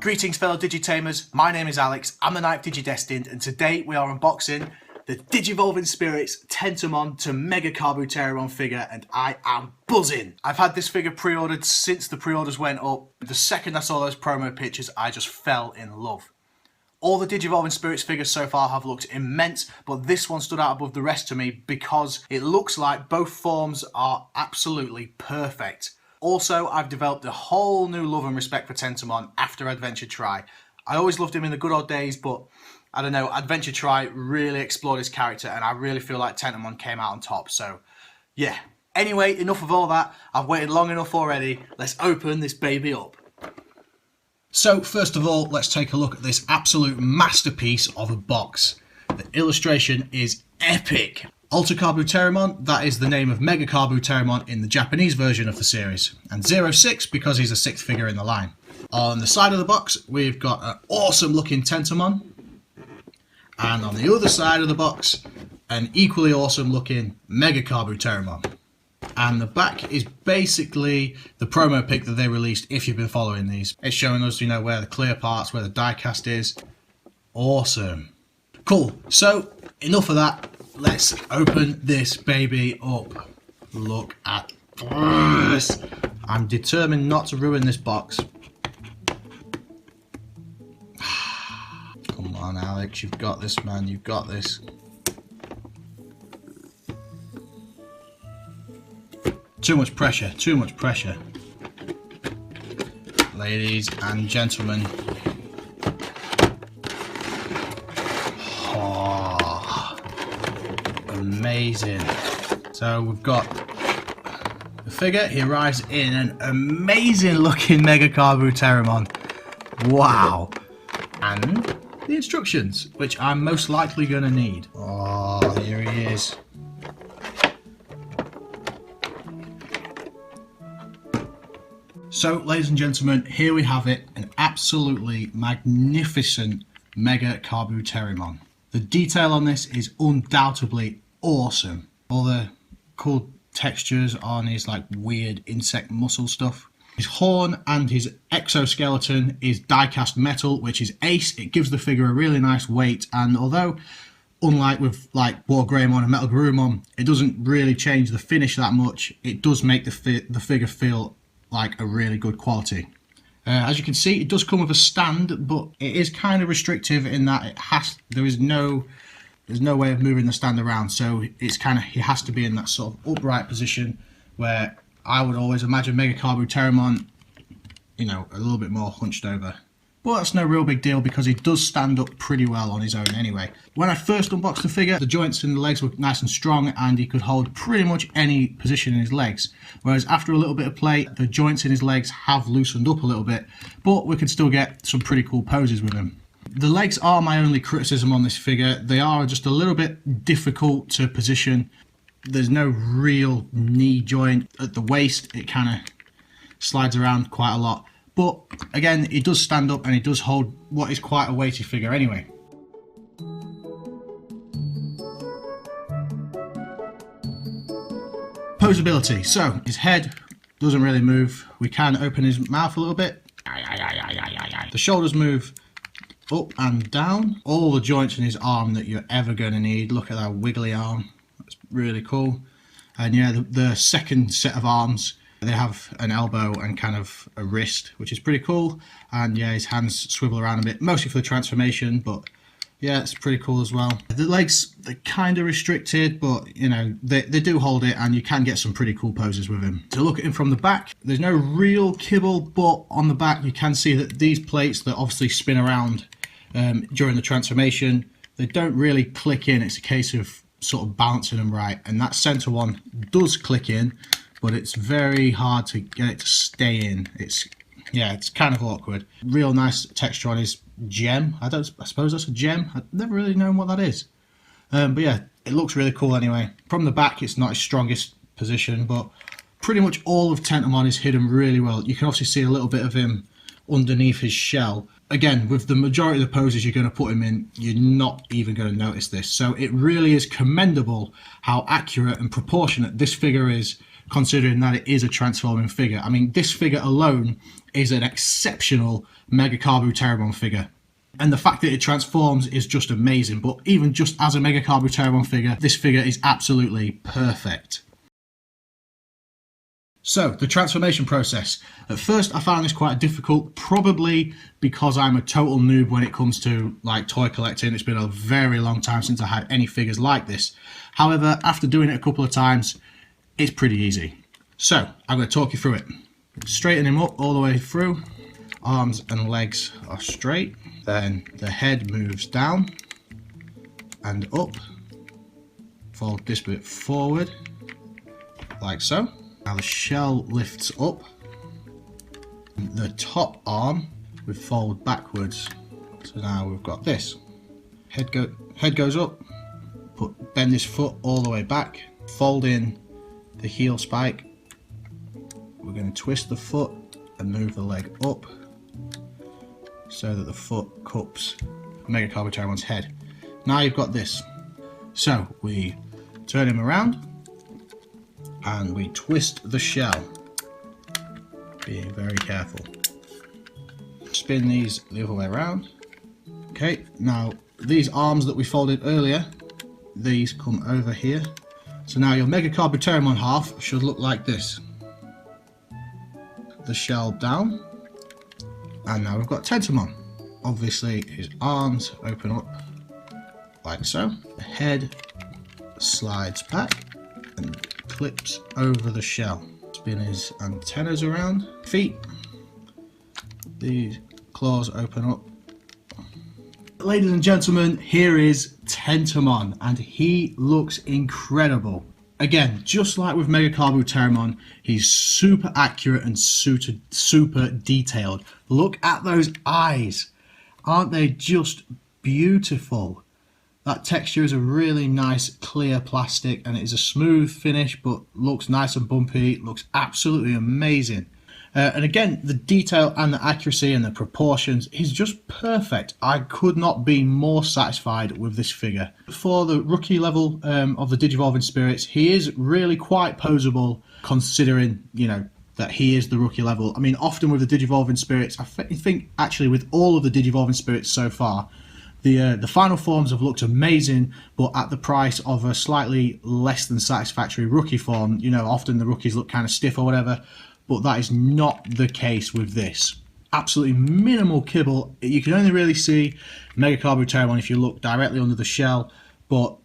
Greetings fellow Digitamers, my name is Alex, I'm the Knight Digidestined, and today we are unboxing the Digivolving Spirits Tentomon to MegaKabuterimon figure, and I am buzzing. I've had this figure pre-ordered since the pre-orders went up. The second I saw those promo pictures, I just fell in love. All the Digivolving Spirits figures so far have looked immense, but this one stood out above the rest to me because it looks like both forms are absolutely perfect. Also, I've developed a whole new love and respect for Tentomon after Adventure Tri. I always loved him in the good old days, but I don't know, Adventure Tri really explored his character and I really feel like Tentomon came out on top, so yeah. Anyway, enough of all that, I've waited long enough already, let's open this baby up. So first of all, let's take a look at this absolute masterpiece of a box. The illustration is epic. AtlurKabuterimon, that is the name of MegaKabuterimon in the Japanese version of the series, and 06 because he's the 6th figure in the line. On the side of the box, we've got an awesome looking Tentomon, and on the other side of the box, an equally awesome looking MegaKabuterimon. And the back is basically the promo pic that they released if you've been following these. It's showing us, you know, where the clear parts, where the die cast is. Awesome. Cool, so enough of that. Let's open this baby up. Look at this. I'm determined not to ruin this box. Come on, Alex, you've got this, man. You've got this. Too much pressure, too much pressure. Ladies and gentlemen. Amazing. So we've got the figure. He arrives in an amazing looking MegaKabuterimon. Wow. And the instructions, which I'm most likely going to need. Oh, here he is. So, ladies and gentlemen, here we have it. An absolutely magnificent MegaKabuterimon. The detail on this is undoubtedly awesome. All the cool textures on his like weird insect muscle stuff. His horn and his exoskeleton is die-cast metal, which is ace. It gives the figure a really nice weight, and although unlike with like Wargreymon and MegaKabuterimon, it doesn't really change the finish that much, it does make the figure feel like a really good quality. As you can see, it does come with a stand, but it is kind of restrictive in that there's no way of moving the stand around, so it's kind of, he has to be in that sort of upright position where I would always imagine MegaKabuterimon, you know, a little bit more hunched over. But that's no real big deal because he does stand up pretty well on his own anyway. When I first unboxed the figure, the joints in the legs were nice and strong and he could hold pretty much any position in his legs. Whereas after a little bit of play, the joints in his legs have loosened up a little bit, but we could still get some pretty cool poses with him. The legs are my only criticism on this figure. They are just a little bit difficult to position. There's no real knee joint at the waist. It kind of slides around quite a lot. But again, he does stand up and he does hold what is quite a weighty figure anyway. Posability. So his head doesn't really move. We can open his mouth a little bit. The shoulders move up and down. All the joints in his arm that you're ever going to need. Look at that wiggly arm. That's really cool. And yeah, the second set of arms, they have an elbow and kind of a wrist, which is pretty cool. And yeah, his hands swivel around a bit, mostly for the transformation, but yeah, it's pretty cool as well. The legs, they're kind of restricted, but you know, they do hold it and you can get some pretty cool poses with him. To look at him from the back, there's no real kibble, but on the back you can see that these plates that obviously spin around during the transformation, they don't really click in. It's a case of sort of balancing them right, and that center one does click in, but it's very hard to get it to stay in. It's kind of awkward. Real nice texture on his gem. I suppose that's a gem. I've never really known what that is. But yeah, it looks really cool anyway. From the back, it's not his strongest position, but pretty much all of Tentomon is hidden really well. You can obviously see a little bit of him underneath his shell. Again, with the majority of the poses you're going to put him in, you're not even going to notice this. So it really is commendable how accurate and proportionate this figure is considering that it is a transforming figure. I mean, this figure alone is an exceptional MegaKabuterimon figure. And the fact that it transforms is just amazing. But even just as a MegaKabuterimon figure, this figure is absolutely perfect. So, the transformation process. At first I found this quite difficult, probably because I'm a total noob when it comes to like toy collecting. It's been a very long time since I had any figures like this. However, after doing it a couple of times, it's pretty easy. So, I'm going to talk you through it. Straighten him up all the way through. Arms and legs are straight. Then the head moves down and up. Fold this bit forward, like so. Now the shell lifts up. The top arm we fold backwards. So now we've got this. Head goes up. Bend this foot all the way back. Fold in the heel spike. We're going to twist the foot and move the leg up so that the foot cups MegaKabuterimon's head. Now you've got this. So we turn him around and we twist the shell, being very careful. Spin these the other way around. Okay, now these arms that we folded earlier, these come over here. So now your MegaKabuterimon half should look like this. The shell down, and now we've got Tentomon. Obviously his arms open up like so. The head slides back and clips over the shell. Spin his antennas around. Feet. These claws open up. Ladies and gentlemen, here is Tentomon, and he looks incredible. Again, just like with MegaKabuterimon, he's super accurate and super detailed. Look at those eyes. Aren't they just beautiful? That texture is a really nice clear plastic, and it is a smooth finish but looks nice and bumpy. Looks absolutely amazing. And again, the detail and the accuracy and the proportions is just perfect. I could not be more satisfied with this figure. For the rookie level of the Digivolving Spirits, he is really quite posable, considering, you know, that he is the rookie level. I mean, often with the Digivolving Spirits, I think actually with all of the Digivolving Spirits so far, the final forms have looked amazing, but at the price of a slightly less than satisfactory rookie form. You know, often the rookies look kind of stiff or whatever, but that is not the case with this. Absolutely minimal kibble. You can only really see MegaKabuterimon if you look directly under the shell, but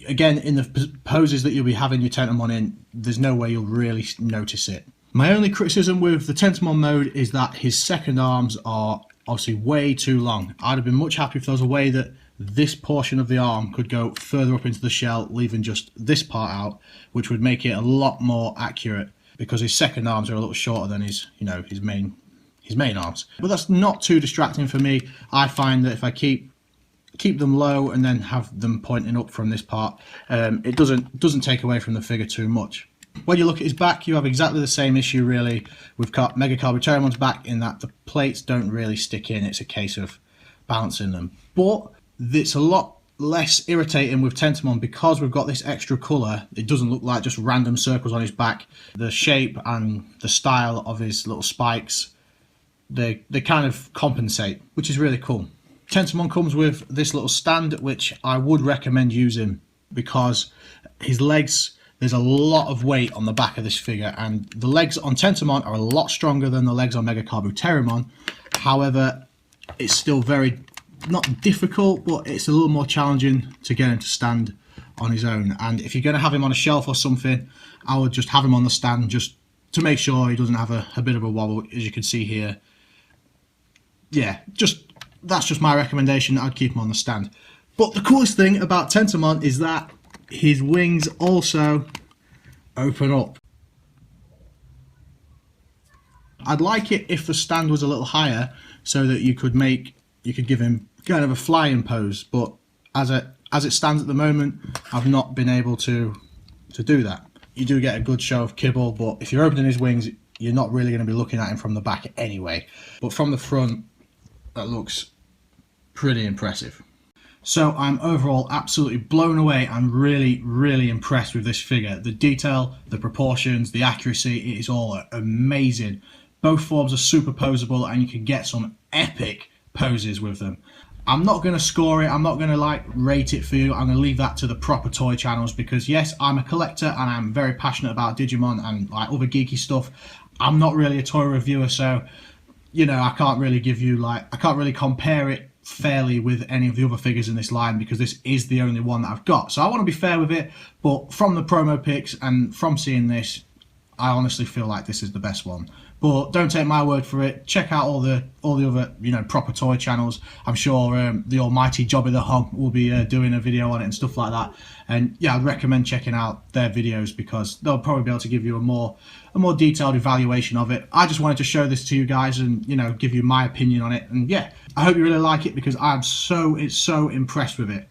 again, in the poses that you'll be having your Tentomon in, there's no way you'll really notice it. My only criticism with the Tentomon mode is that his second arms are obviously way too long. I'd have been much happier if there was a way that this portion of the arm could go further up into the shell, leaving just this part out, which would make it a lot more accurate, because his second arms are a little shorter than his, you know, his main arms. But that's not too distracting for me. I find that if I keep them low and then have them pointing up from this part, it doesn't take away from the figure too much. When you look at his back, you have exactly the same issue really with MegaKabuterimon's back, in that the plates don't really stick in. It's a case of balancing them. But it's a lot less irritating with Tentomon because we've got this extra colour. It doesn't look like just random circles on his back. The shape and the style of his little spikes, they kind of compensate, which is really cool. Tentomon comes with this little stand, which I would recommend using, because his legs, there's a lot of weight on the back of this figure, and the legs on Tentomon are a lot stronger than the legs on MegaKabuterimon. However, it's still very, not difficult, but it's a little more challenging to get him to stand on his own. And if you're going to have him on a shelf or something, I would just have him on the stand just to make sure he doesn't have a bit of a wobble, as you can see here. Yeah, that's just my recommendation. I'd keep him on the stand. But the coolest thing about Tentomon is that his wings also open up. I'd like it if the stand was a little higher, so that you could give him kind of a flying pose, but as it stands at the moment, I've not been able to do that. You do get a good show of kibble, but if you're opening his wings, you're not really going to be looking at him from the back anyway. But from the front, that looks pretty impressive. So I'm overall absolutely blown away. I'm really impressed with this figure. The detail, the proportions, the accuracy, it is all amazing. Both forms are superposable and you can get some epic poses with them. I'm not going to score it, I'm not going to like rate it for you, I'm going to leave that to the proper toy channels, because yes, I'm a collector and I'm very passionate about Digimon and like other geeky stuff. I'm not really a toy reviewer, so you know, I can't really give you like, I can't really compare it fairly with any of the other figures in this line, because this is the only one that I've got. So I want to be fair with it, but from the promo pics and from seeing this, I honestly feel like this is the best one. But don't take my word for it. Check out all the other, you know, proper toy channels. I'm sure the almighty Jobby the Hog will be doing a video on it and stuff like that. And yeah, I'd recommend checking out their videos, because they'll probably be able to give you a more detailed evaluation of it. I just wanted to show this to you guys and, you know, give you my opinion on it. And yeah, I hope you really like it, because I'm so impressed with it.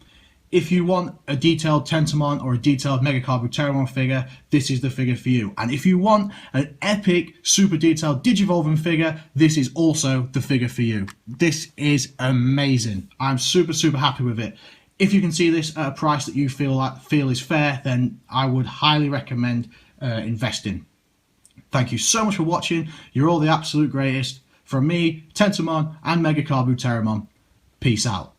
If you want a detailed Tentomon or a detailed MegaKabuterimon figure, this is the figure for you. And if you want an epic, super detailed Digivolving figure, this is also the figure for you. This is amazing. I'm super happy with it. If you can see this at a price that you feel is fair, then I would highly recommend investing. Thank you so much for watching. You're all the absolute greatest. From me, Tentomon and MegaKabuterimon, peace out.